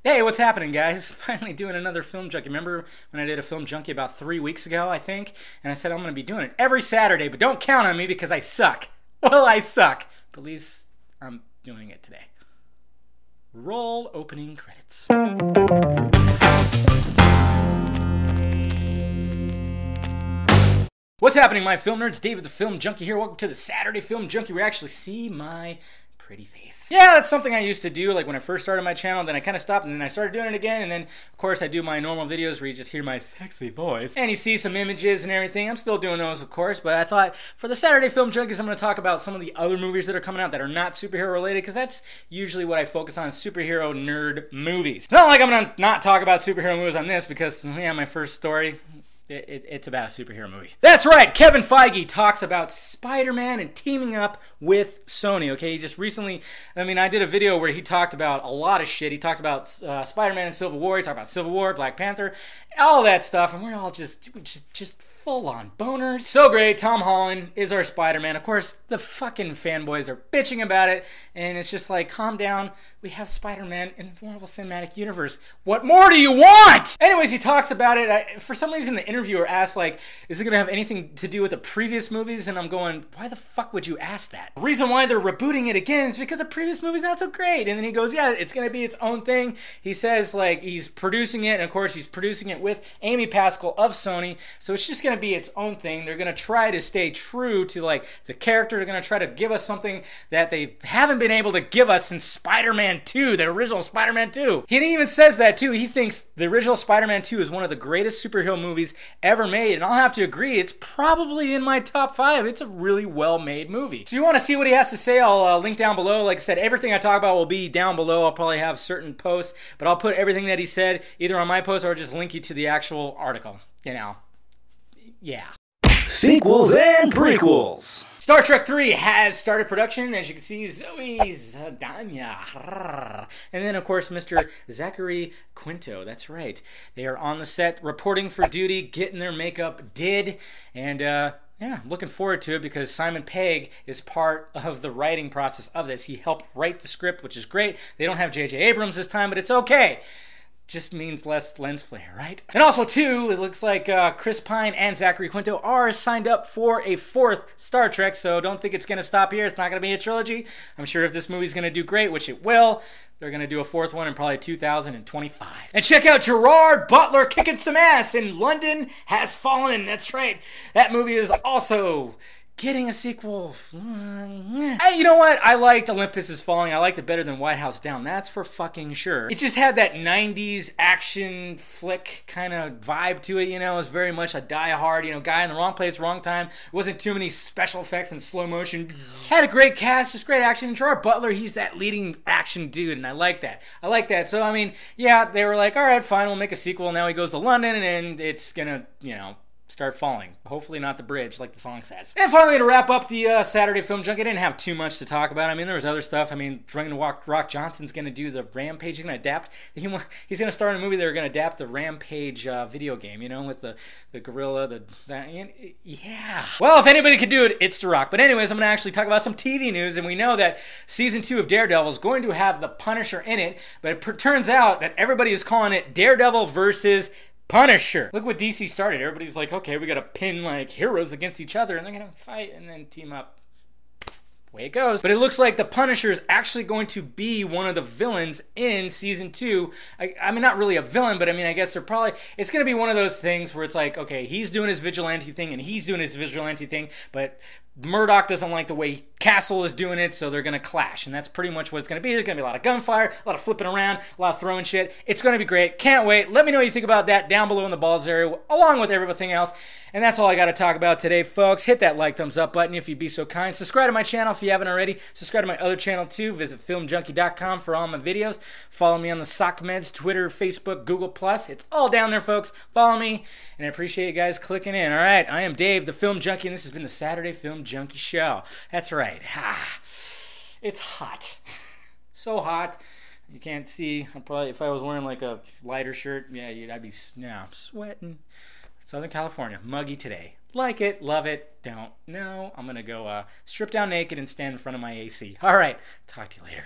Hey, what's happening, guys? Finally doing another Film Junkie. Remember when I did a Film Junkie about 3 weeks ago, I think? And I said I'm going to be doing it every Saturday, but don't count on me because I suck. Well, I suck. But at least I'm doing it today. Roll opening credits. What's happening, my film nerds? David the Film Junkie here. Welcome to the Saturday Film Junkie where you actually see my pretty face. Yeah, that's something I used to do, like when I first started my channel, then I kind of stopped, and then I started doing it again, and then, of course, I do my normal videos where you just hear my sexy voice, and you see some images and everything. I'm still doing those, of course, but I thought for the Saturday Film Junkies, I'm going to talk about some of the other movies that are coming out that are not superhero related, because that's usually what I focus on, superhero nerd movies. It's not like I'm going to not talk about superhero movies on this, because, yeah, my first story... It's about a superhero movie. That's right, Kevin Feige talks about Spider-Man and teaming up with Sony, okay? He just recently, I did a video where he talked about a lot of shit. He talked about Spider-Man and Civil War, he talked about Civil War, Black Panther, all that stuff, and we're all just full-on boners. So great, Tom Holland is our Spider-Man. Of course, the fucking fanboys are bitching about it, and it's just like, calm down, we have Spider-Man in the Marvel Cinematic Universe. What more do you want? Anyways, he talks about it. For some reason, the interviewer asked, like, is it going to have anything to do with the previous movies? And I'm going, why the fuck would you ask that? The reason why they're rebooting it again is because the previous movie's not so great. And then he goes, yeah, it's going to be its own thing. He says, like, he's producing it, and of course, he's producing it with Amy Pascal of Sony, so it's just going to be its own thing. They're going to try to stay true to, like, the character. They're going to try to give us something that they haven't been able to give us since Spider-Man 2, the original Spider-Man 2. He even says that too. He thinks the original Spider-Man 2 is one of the greatest superhero movies ever made, and I'll have to agree, it's probably in my top 5. It's a really well-made movie. So you want to see what he has to say, I'll link down below. Like I said, everything I talk about will be down below. I'll probably have certain posts, but I'll put everything that he said either on my post or just link you to the actual article. You know, yeah. Sequels and prequels. Star Trek 3 has started production, as you can see, Zoe Saldana. And then, of course, Mr. Zachary Quinto. That's right. They are on the set, reporting for duty, getting their makeup did. And, yeah, looking forward to it because Simon Pegg is part of the writing process of this. He helped write the script, which is great. They don't have J.J. Abrams this time, but it's okay. Just means less lens flare, right? And also, too, it looks like Chris Pine and Zachary Quinto are signed up for a 4th Star Trek, so don't think it's going to stop here. It's not going to be a trilogy. I'm sure if this movie's going to do great, which it will, they're going to do a 4th one in probably 2025. And check out Gerard Butler kicking some ass in London Has Fallen. That's right. That movie is also... getting a sequel. Hey, you know what? I liked Olympus Is Falling. I liked it better than White House Down. That's for fucking sure. It just had that 90s action flick kind of vibe to it, you know. It was very much a die-hard, you know, guy in the wrong place, wrong time. It wasn't too many special effects and slow motion. Had a great cast, just great action. And Gerard Butler, he's that leading action dude, and I like that. I like that. So, I mean, yeah, they were like, all right, fine, we'll make a sequel. Now he goes to London, and it's gonna, you know, start falling. Hopefully not the bridge, like the song says. And finally, to wrap up the Saturday Film Junkie, I didn't have too much to talk about. I mean, there was other stuff. I mean, Dwayne Rock Johnson's going to do the Rampage. He's going to adapt. He's going to star in a movie that are going to adapt the Rampage video game, you know, with the gorilla, yeah. Well, if anybody could do it, it's The Rock. But anyways, I'm going to actually talk about some TV news, and we know that Season 2 of Daredevil is going to have the Punisher in it, but it turns out that everybody is calling it Daredevil versus Punisher. Look what DC started. Everybody's like, okay, we gotta pin like heroes against each other and they're gonna fight and then team up. Way it goes. But it looks like the Punisher is actually going to be one of the villains in Season 2. I mean, not really a villain, but I mean, I guess they're probably... it's going to be one of those things where it's like, okay, he's doing his vigilante thing and he's doing his vigilante thing, but Murdoch doesn't like the way Castle is doing it, so they're going to clash. And that's pretty much what it's going to be. There's going to be a lot of gunfire, a lot of flipping around, a lot of throwing shit. It's going to be great. Can't wait. Let me know what you think about that down below in the balls area, along with everything else. And that's all I got to talk about today, folks. Hit that like, thumbs up button if you'd be so kind. Subscribe to my channel if you haven't already. Subscribe to my other channel too. Visit filmjunkie.com for all my videos. Follow me on the SockMeds, Twitter, Facebook, Google+. It's all down there, folks. Follow me, and I appreciate you guys clicking in. All right, I am Dave, the Film Junkie, and this has been the Saturday Film Junkie Show. That's right. It's hot. So hot. You can't see. I'm probably, if I was wearing like a lighter shirt, yeah, I'd be, yeah, I'm sweating. Southern California, muggy today. Like it, love it, don't know. I'm gonna go strip down naked and stand in front of my AC. All right, talk to you later.